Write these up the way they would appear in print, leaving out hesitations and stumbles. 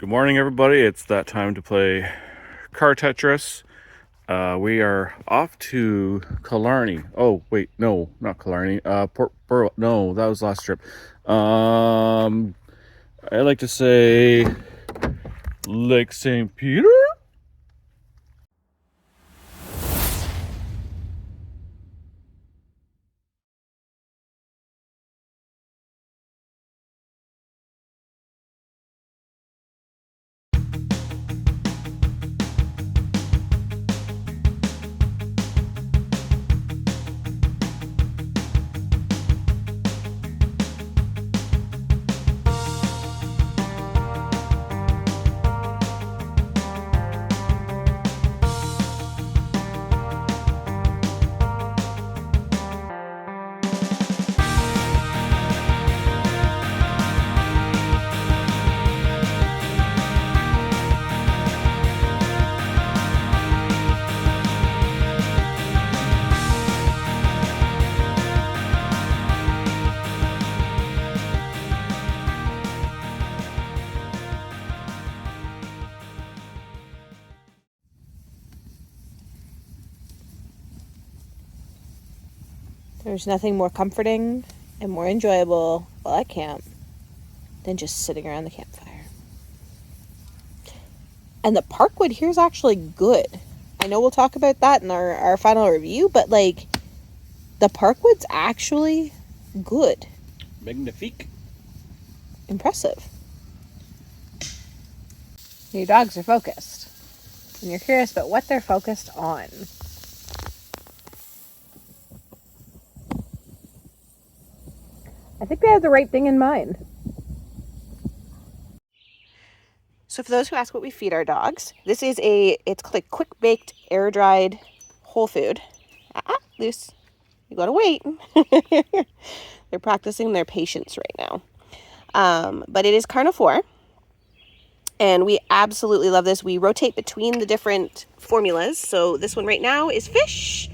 Good morning, everybody. It's that time to play car Tetris. We are off to Killarney. Oh, wait, no, not Killarney. Port Burwell. No, that was last trip. I like to say Lake St. Peter. There's nothing more comforting and more enjoyable while at camp than just sitting around the campfire. And the parkwood here is actually good. I know we'll talk about that in our final review, but like the parkwood's actually good. Magnifique. Impressive. Your dogs are focused. And you're curious about what they're focused on. I think they have the right thing in mind. So for those who ask what we feed our dogs, this is it's called a quick-baked, air-dried whole food. Luce, you gotta wait. They're practicing their patience right now. But it is carnivore. And we absolutely love this. We rotate between the different formulas. So this one right now is fish.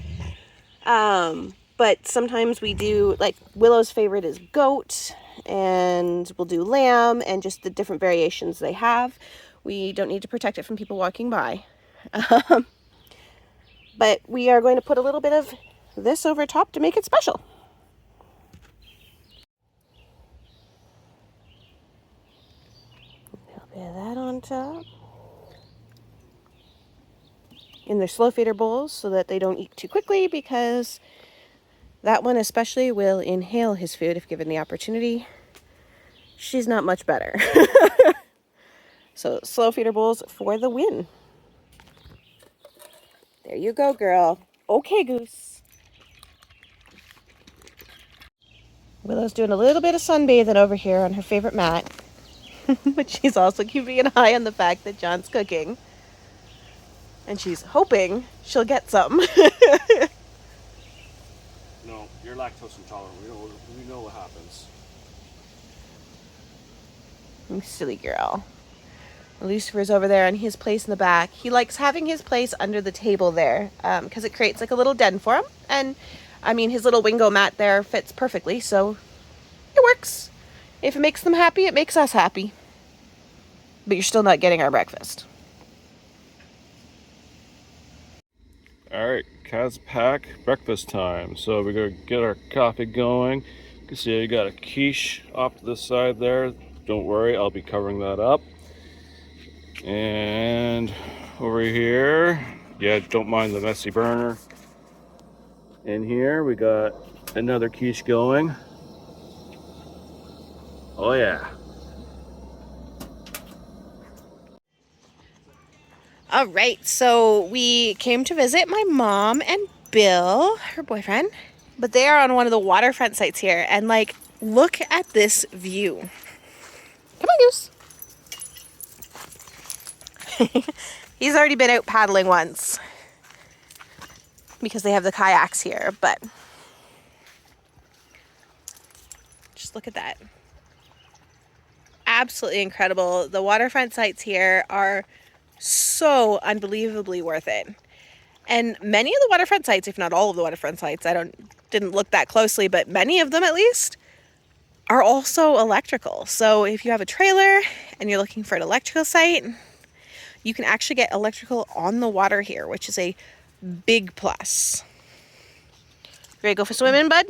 But sometimes we do, like Willow's favorite is goat, and we'll do lamb and just the different variations they have. We don't need to protect it from people walking by. But we are going to put a little bit of this over top to make it special. A little bit of that on top. In their slow feeder bowls so that they don't eat too quickly, because that one especially will inhale his food if given the opportunity. She's not much better. So slow feeder bowls for the win. There you go, girl. Okay, Goose. Willow's doing a little bit of sunbathing over here on her favorite mat. But she's also keeping an eye on the fact that John's cooking. And she's hoping she'll get some. No, you're lactose intolerant. We know what happens. You silly girl. Lucifer's over there on his place in the back. He likes having his place under the table there because it creates like a little den for him. And I mean, his little wingo mat there fits perfectly, so it works. If it makes them happy, it makes us happy. But you're still not getting our breakfast. All right, Kaz pack breakfast time. So we're gonna get our coffee going. You can see I got a quiche off to the side there. Don't worry, I'll be covering that up. And over here, yeah, don't mind the messy burner. In here, we got another quiche going. Oh yeah. All right, so we came to visit my mom and Bill, her boyfriend, but they are on one of the waterfront sites here, and like, look at this view. Come on, Goose. He's already been out paddling once because they have the kayaks here, but just look at that. Absolutely incredible. The waterfront sites here are so unbelievably worth it. And many of the waterfront sites, if not all of the waterfront sites, didn't look that closely, but many of them at least, are also electrical. So if you have a trailer and you're looking for an electrical site, you can actually get electrical on the water here, which is a big plus. Ready to go for swimming, bud?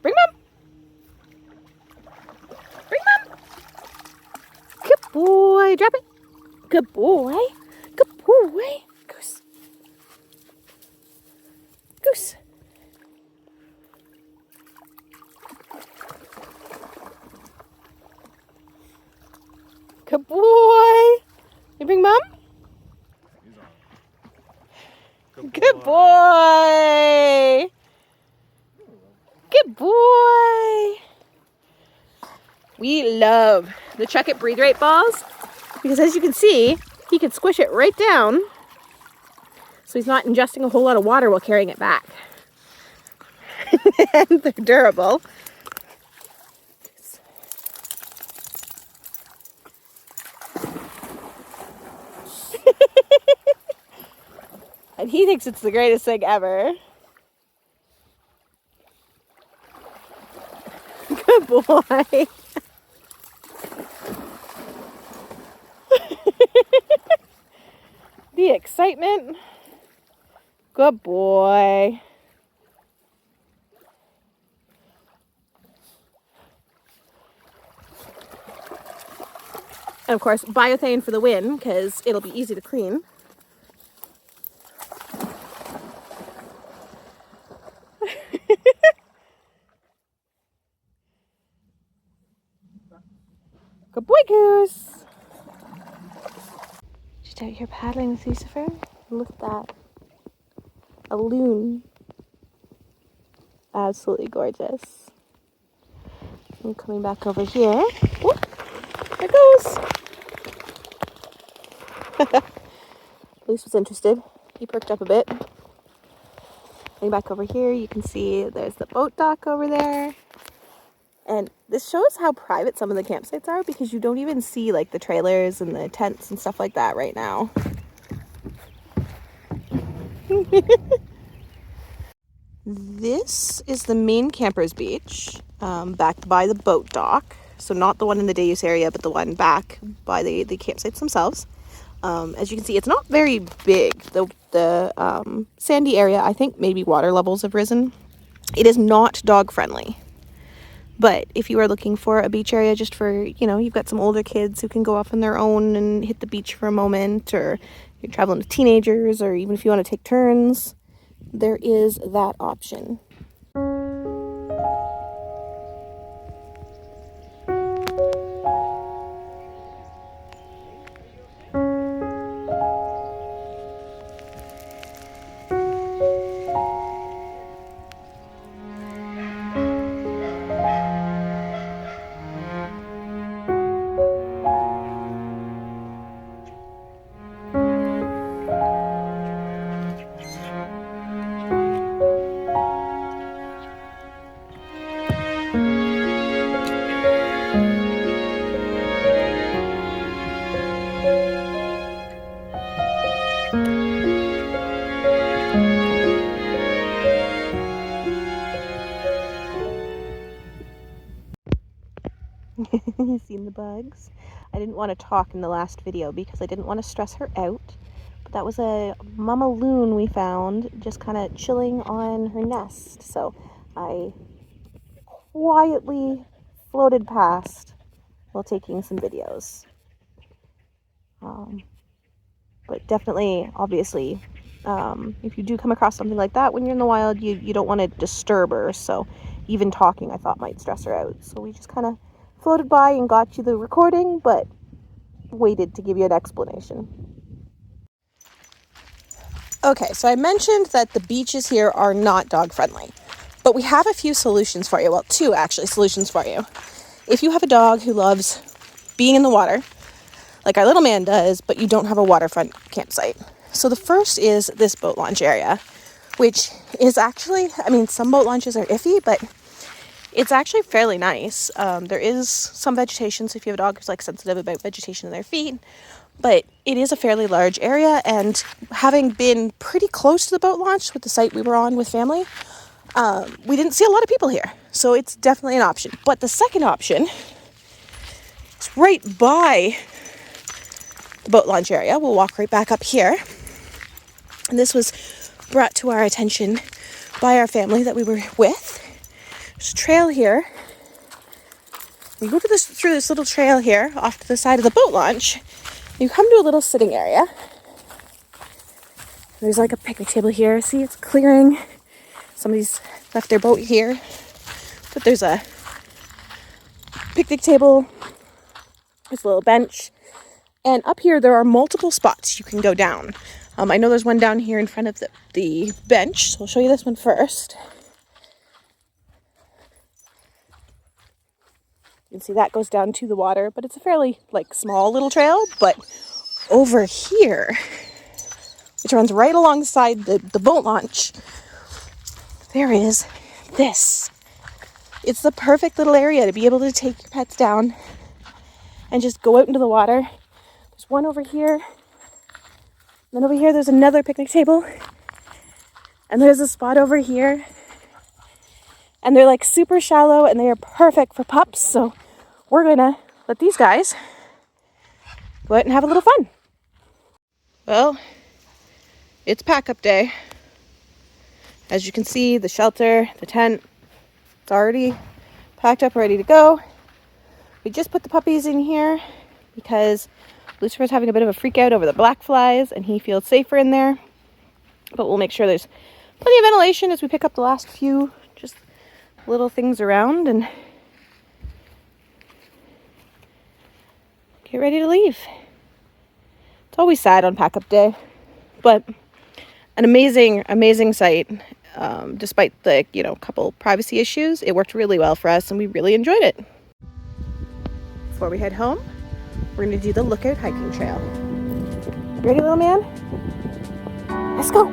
Bring mom. Bring mom. Good boy. Drop it. Good boy. Good boy. Goose. Goose. Good boy. You bring mom? Good boy. Good boy. We love the Chuck It Breathe Right balls because, as you can see, he can squish it right down so he's not ingesting a whole lot of water while carrying it back. And they're durable. And he thinks it's the greatest thing ever. Good boy. The excitement. Good boy. And of course, biothane for the win, because it'll be easy to clean. Good boy, Goose. Just out here paddling with Lucifer. Look at that. A loon. Absolutely gorgeous. I'm coming back over here. Whoop, there goes. Luce was interested. He perked up a bit. Coming back over here, you can see there's the boat dock over there. And this shows how private some of the campsites are because you don't even see like the trailers and the tents and stuff like that right now. This is the main campers beach, back by the boat dock. So not the one in the day use area, but the one back by the campsites themselves. As you can see, it's not very big. The sandy area, I think maybe water levels have risen. It is not dog friendly. But if you are looking for a beach area just for, you know, you've got some older kids who can go off on their own and hit the beach for a moment, or you're traveling with teenagers, or even if you want to take turns, there is that option. You've seen the bugs. I didn't want to talk in the last video because I didn't want to stress her out. But that was a mama loon we found just kind of chilling on her nest. So I quietly floated past while taking some videos. But definitely, obviously, if you do come across something like that when you're in the wild, you don't want to disturb her. So even talking I thought might stress her out. So we just kind of floated by and got you the recording, but waited to give you an explanation. Okay, so I mentioned that the beaches here are not dog friendly, but we have a few solutions for you. Well, two actually solutions for you. If you have a dog who loves being in the water, like our little man does, but you don't have a waterfront campsite. So the first is this boat launch area, which is actually, I mean, some boat launches are iffy, but it's actually fairly nice. There is some vegetation, so if you have a dog who's like sensitive about vegetation in their feet, but it is a fairly large area, and having been pretty close to the boat launch with the site we were on with family, we didn't see a lot of people here. So it's definitely an option. But the second option is right by the boat launch area. We'll walk right back up here. And this was brought to our attention by our family that we were with. There's a trail here. You go through this little trail here off to the side of the boat launch. You come to a little sitting area. There's like a picnic table here. See, it's clearing. Somebody's left their boat here. But there's a picnic table. There's a little bench. And up here, there are multiple spots you can go down. I know there's one down here in front of the bench. So I'll show you this one first. You can see that goes down to the water, but it's a fairly small little trail. But over here, which runs right alongside the boat launch, there is this. It's the perfect little area to be able to take your pets down and just go out into the water. There's one over here. Then over here, there's another picnic table. And there's a spot over here. And they're super shallow, and they are perfect for pups. So we're gonna let these guys go out and have a little fun. Well, it's pack-up day. As you can see, the shelter, the tent, it's already packed up, ready to go. We just put the puppies in here because Lucifer's having a bit of a freak out over the black flies, and he feels safer in there. But we'll make sure there's plenty of ventilation as we pick up the last few just little things around and get ready to leave. It's always sad on pack-up day, but an amazing site. Despite the couple privacy issues, it worked really well for us, and we really enjoyed it. Before we head home, we're going to do the Lookout hiking trail. Ready, little man? Let's go.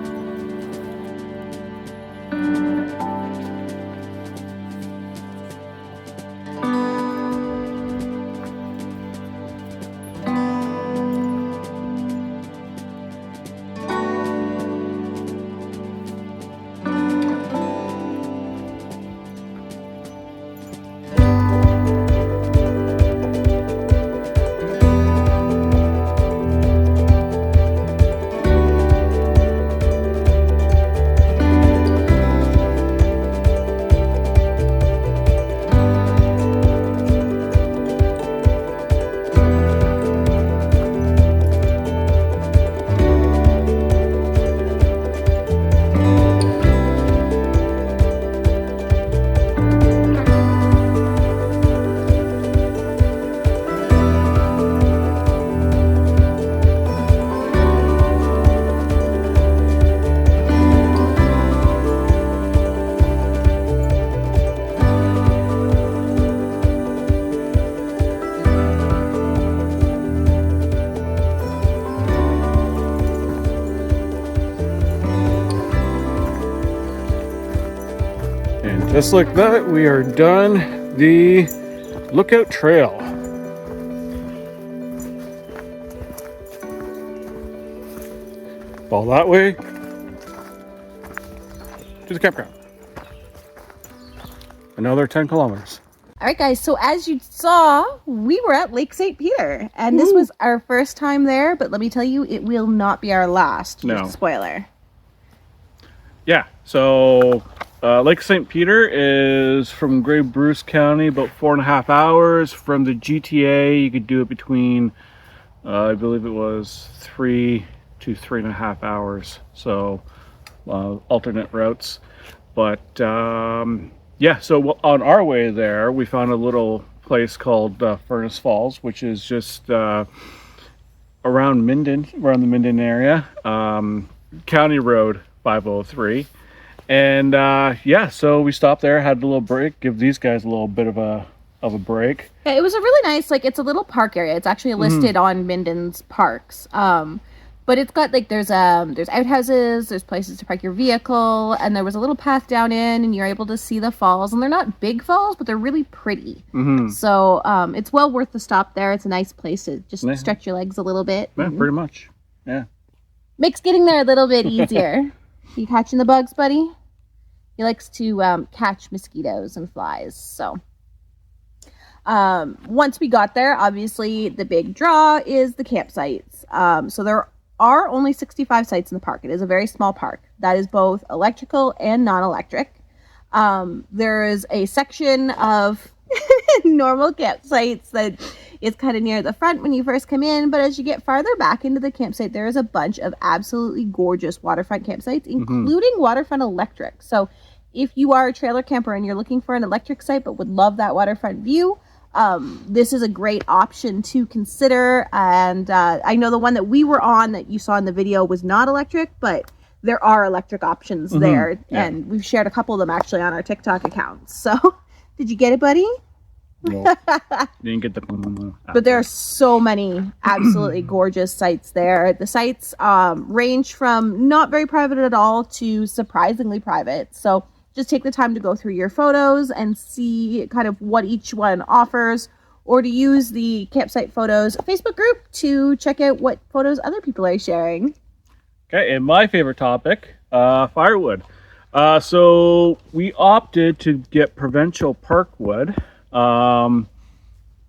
Just like that, we are done the Lookout Trail. All that way to the campground. Another 10 kilometers. All right, guys. So as you saw, we were at Lake St. Peter, and this was our first time there. But let me tell you, it will not be our last. No. Just a spoiler. Yeah. So Lake St. Peter is from Grey Bruce County, about 4.5 hours. From the GTA, you could do it between, I believe it was 3 to 3.5 hours. So alternate routes. But yeah, so on our way there, we found a little place called Furnace Falls, which is just around Minden, around the Minden area, County Road 503. And yeah, so we stopped there, had a little break, give these guys a little bit of a break. Yeah, it was a really nice, it's a little park area. It's actually listed on Minden's parks. But it's got like there's outhouses, there's places to park your vehicle, and there was a little path down in, and you're able to see the falls. And they're not big falls, but they're really pretty. So it's well worth the stop there. It's a nice place to just stretch your legs a little bit. Yeah, pretty much. Yeah. Makes getting there a little bit easier. You catching the bugs, buddy? He likes to catch mosquitoes and flies. So once we got there, obviously the big draw is the campsites. So there are only 65 sites in the park. It is a very small park. That is both electrical and non-electric. There is a section of normal campsites that is kind of near the front when you first come in, but as you get farther back into the campsite, there is a bunch of absolutely gorgeous waterfront campsites, including waterfront electric. So if you are a trailer camper and you're looking for an electric site but would love that waterfront view, this is a great option to consider. And I know the one that we were on that you saw in the video was not electric, but there are electric options there. Yeah. And we've shared a couple of them actually on our TikTok accounts. So did you get it, buddy? No, didn't get the. But there are so many absolutely gorgeous sites there. The sites range from not very private at all to surprisingly private. So just take the time to go through your photos and see kind of what each one offers, or to use the Campsite Photos Facebook group to check out what photos other people are sharing. Okay, and my favorite topic, firewood. So we opted to get Provincial Park wood,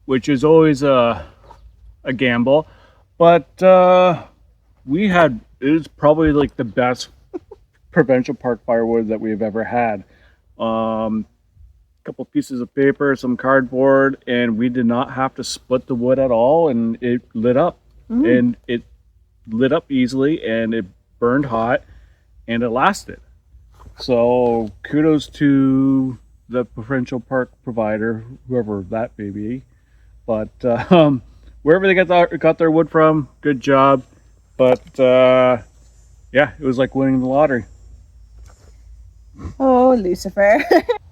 which is always a gamble, but it is probably like the best Provincial Park firewood that we've ever had. A couple pieces of paper, some cardboard, and we did not have to split the wood at all, and it lit up. And it lit up easily, and it burned hot, and it lasted. So kudos to the Provincial Park provider, whoever that may be. But wherever they got their wood from, good job. But yeah, it was like winning the lottery. Oh, Lucifer.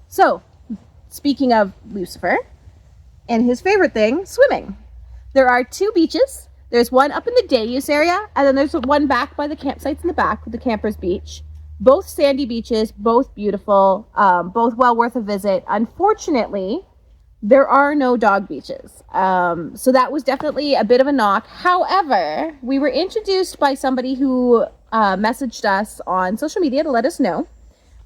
So, speaking of Lucifer and his favorite thing, swimming. There are 2 beaches. There's one up in the day use area, and then there's one back by the campsites in the back with the campers beach. Both sandy beaches, both beautiful, both well worth a visit. Unfortunately, there are no dog beaches. So that was definitely a bit of a knock. However, we were introduced by somebody who messaged us on social media to let us know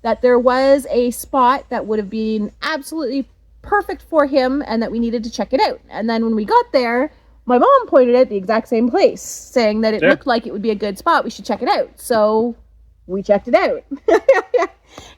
that there was a spot that would have been absolutely perfect for him and that we needed to check it out. And then when we got there, my mom pointed out the exact same place, saying that it looked like it would be a good spot. We should check it out. So we checked it out.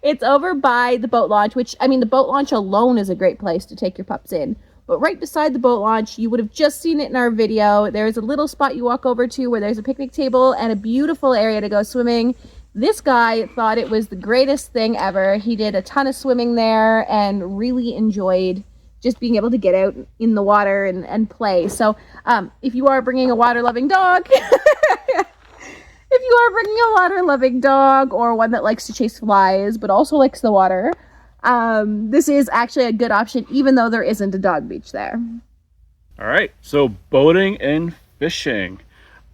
It's over by the boat launch, which, I mean, the boat launch alone is a great place to take your pups in. But right beside the boat launch, you would have just seen it in our video. There's a little spot you walk over to where there's a picnic table and a beautiful area to go swimming. This guy thought it was the greatest thing ever. He did a ton of swimming there and really enjoyed just being able to get out in the water and play. So if you are bringing a water-loving dog, or one that likes to chase flies but also likes the water, this is actually a good option, even though there isn't a dog beach there. All right, so boating and fishing.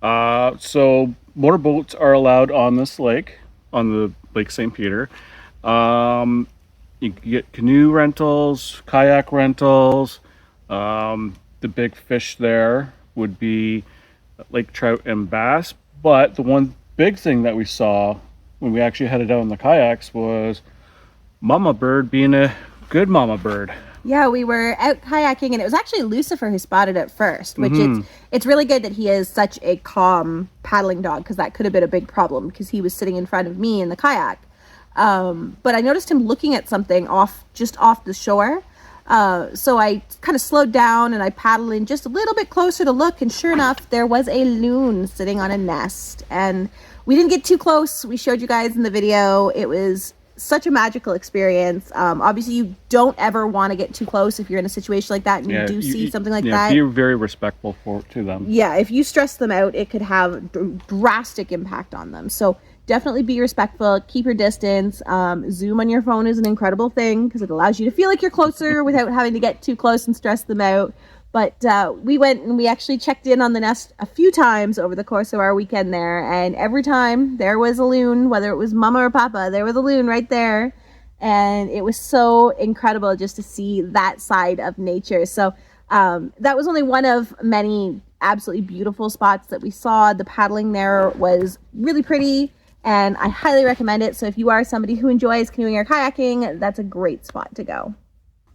So motorboats are allowed on this lake, on the Lake St. Peter. You can get canoe rentals, kayak rentals. The big fish there would be lake trout and bass. But the one big thing that we saw when we actually headed out in the kayaks was mama bird being a good mama bird. Yeah, we were out kayaking, and it was actually Lucifer who spotted it first, which it's really good that he is such a calm paddling dog, because that could have been a big problem because he was sitting in front of me in the kayak. But I noticed him looking at something just off the shore. So I kind of slowed down and I paddled in just a little bit closer to look, and sure enough, there was a loon sitting on a nest. And we didn't get too close. We showed you guys in the video. It was such a magical experience. Obviously, you don't ever want to get too close if you're in a situation like that and you see something like that. Be very respectful to them. Yeah, if you stress them out, it could have drastic impact on them. So definitely be respectful, keep your distance. Zoom on your phone is an incredible thing because it allows you to feel like you're closer without having to get too close and stress them out. But we went and we actually checked in on the nest a few times over the course of our weekend there. And every time there was a loon, whether it was mama or papa, there was a loon right there. And it was so incredible just to see that side of nature. So that was only one of many absolutely beautiful spots that we saw. The paddling there was really pretty, and I highly recommend it. So if you are somebody who enjoys canoeing or kayaking, that's a great spot to go.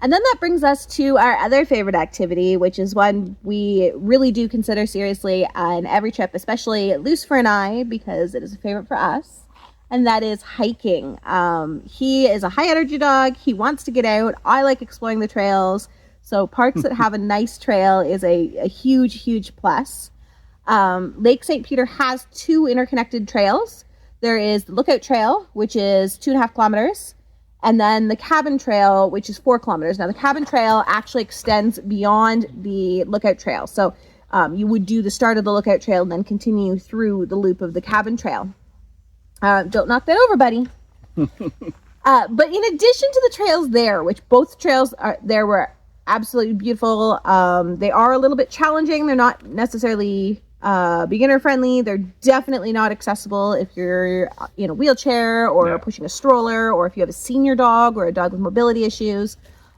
And then that brings us to our other favorite activity, which is one we really do consider seriously on every trip, especially Lucifer and I, because it is a favorite for us. And that is hiking. He is a high energy dog. He wants to get out. I like exploring the trails. So parks that have a nice trail is a huge, huge plus. Lake St. Peter has 2 interconnected trails. There is the Lookout Trail, which is 2.5 kilometers. And then the Cabin Trail, which is 4 kilometers. Now the Cabin Trail actually extends beyond the Lookout Trail. So you would do the start of the Lookout Trail and then continue through the loop of the Cabin Trail. Don't knock that over, buddy. But in addition to the trails there, which both trails there were absolutely beautiful, they are a little bit challenging. They're not necessarily beginner friendly. They're definitely not accessible if you're in a wheelchair or pushing a stroller, or if you have a senior dog or a dog with mobility issues.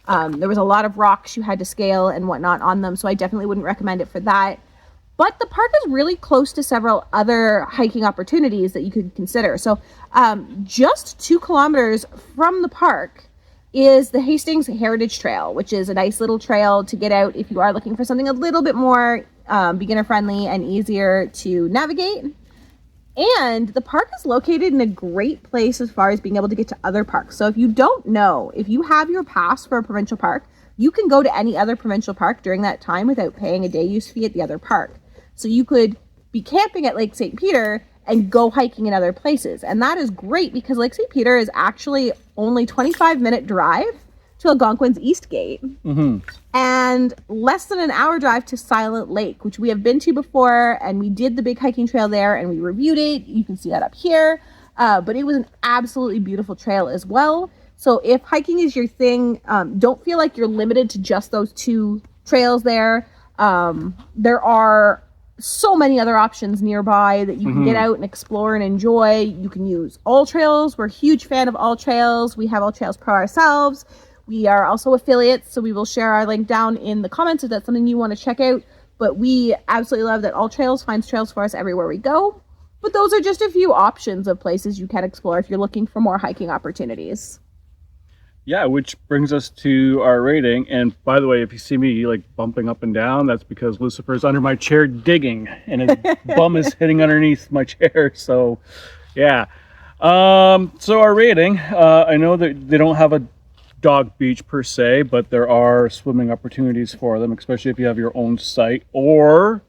There was a lot of rocks you had to scale and whatnot on them, so I definitely wouldn't recommend it for that. But the park is really close to several other hiking opportunities that you could consider. So just 2 kilometers from the park is the Hastings Heritage Trail, which is a nice little trail to get out if you are looking for something a little bit more beginner friendly and easier to navigate. And the park is located in a great place as far as being able to get to other parks. So if you don't know, if you have your pass for a provincial park, you can go to any other provincial park during that time without paying a day use fee at the other park. So you could be camping at Lake St. Peter and go hiking in other places. And that is great because Lake St. Peter is actually only 25-minute drive to Algonquin's East Gate, and less than an hour drive to Silent Lake, which we have been to before, and we did the big hiking trail there and we reviewed it. You can see that up here. But it was an absolutely beautiful trail as well. So if hiking is your thing, don't feel like you're limited to just those 2 trails there. There are so many other options nearby that you can get out and explore and enjoy. You can use All Trails. We're a huge fan of All Trails. We have All Trails Pro ourselves. We are also affiliates, so we will share our link down in the comments if that's something you want to check out. But we absolutely love that All Trails finds trails for us everywhere we go. But those are just a few options of places you can explore if you're looking for more hiking opportunities. Yeah, which brings us to our rating. And by the way, if you see me like bumping up and down, that's because Lucifer's under my chair digging and his bum is hitting underneath my chair. So yeah. So our rating, I know that they don't have a dog beach per se, but there are swimming opportunities for them, especially if you have your own site or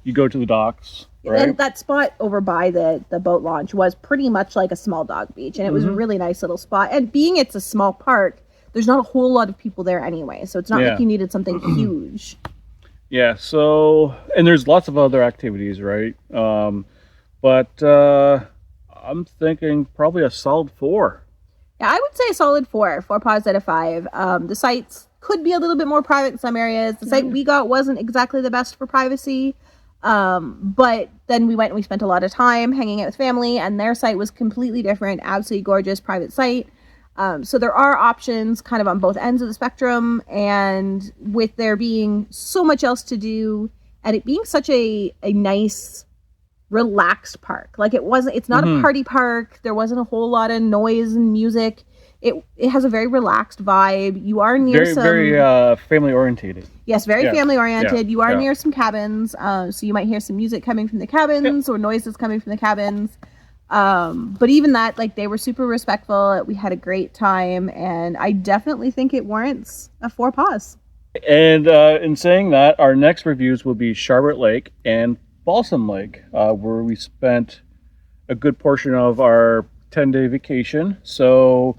you go to the docks. Right. And that spot over by the boat launch was pretty much like a small dog beach, and it was a really nice little spot. And being it's a small park, there's not a whole lot of people there anyway, so it's not like you needed something huge. Yeah, so, and there's lots of other activities, right? But I'm thinking probably a solid 4. Yeah, I would say a solid 4 paws out of 5. The sites could be a little bit more private in some areas. The site we got wasn't exactly the best for privacy. But then we went and we spent a lot of time hanging out with family, and their site was completely different, absolutely gorgeous private site. So there are options kind of on both ends of the spectrum, and with there being so much else to do and it being such a nice, relaxed park. Like it's not a party park. There wasn't a whole lot of noise and music. It has a very relaxed vibe. You are near very family oriented. Yes, very family oriented. You are near some cabins, so you might hear some music coming from the cabins or noises coming from the cabins. But even that, like, they were super respectful. We had a great time, and I definitely think it warrants a 4 paws. And in saying that, our next reviews will be Charlotte Lake and Balsam Lake, where we spent a good portion of our 10-day vacation. So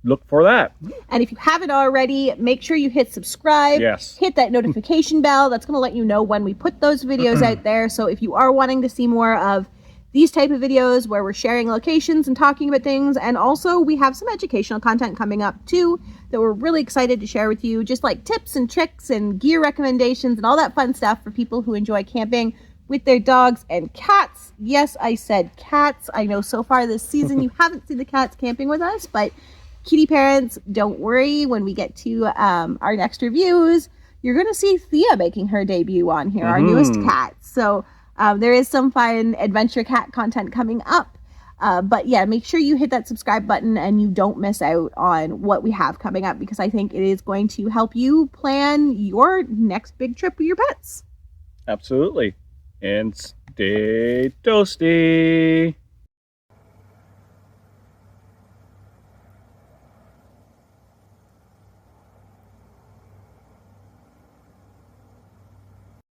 look for that. And if you haven't already, make sure you hit subscribe. Yes. Hit that notification bell. That's going to let you know when we put those videos out there. So if you are wanting to see more of these type of videos where we're sharing locations and talking about things. And also we have some educational content coming up too that we're really excited to share with you, just like tips and tricks and gear recommendations and all that fun stuff for people who enjoy camping with their dogs and cats. Yes, I said cats. I know so far this season you haven't seen the cats camping with us, but kitty parents, don't worry. When we get to our next reviews, you're going to see Thea making her debut on here, our newest cat. So there is some fun adventure cat content coming up. But yeah, make sure you hit that subscribe button and you don't miss out on what we have coming up, because I think it is going to help you plan your next big trip with your pets. Absolutely. And stay toasty.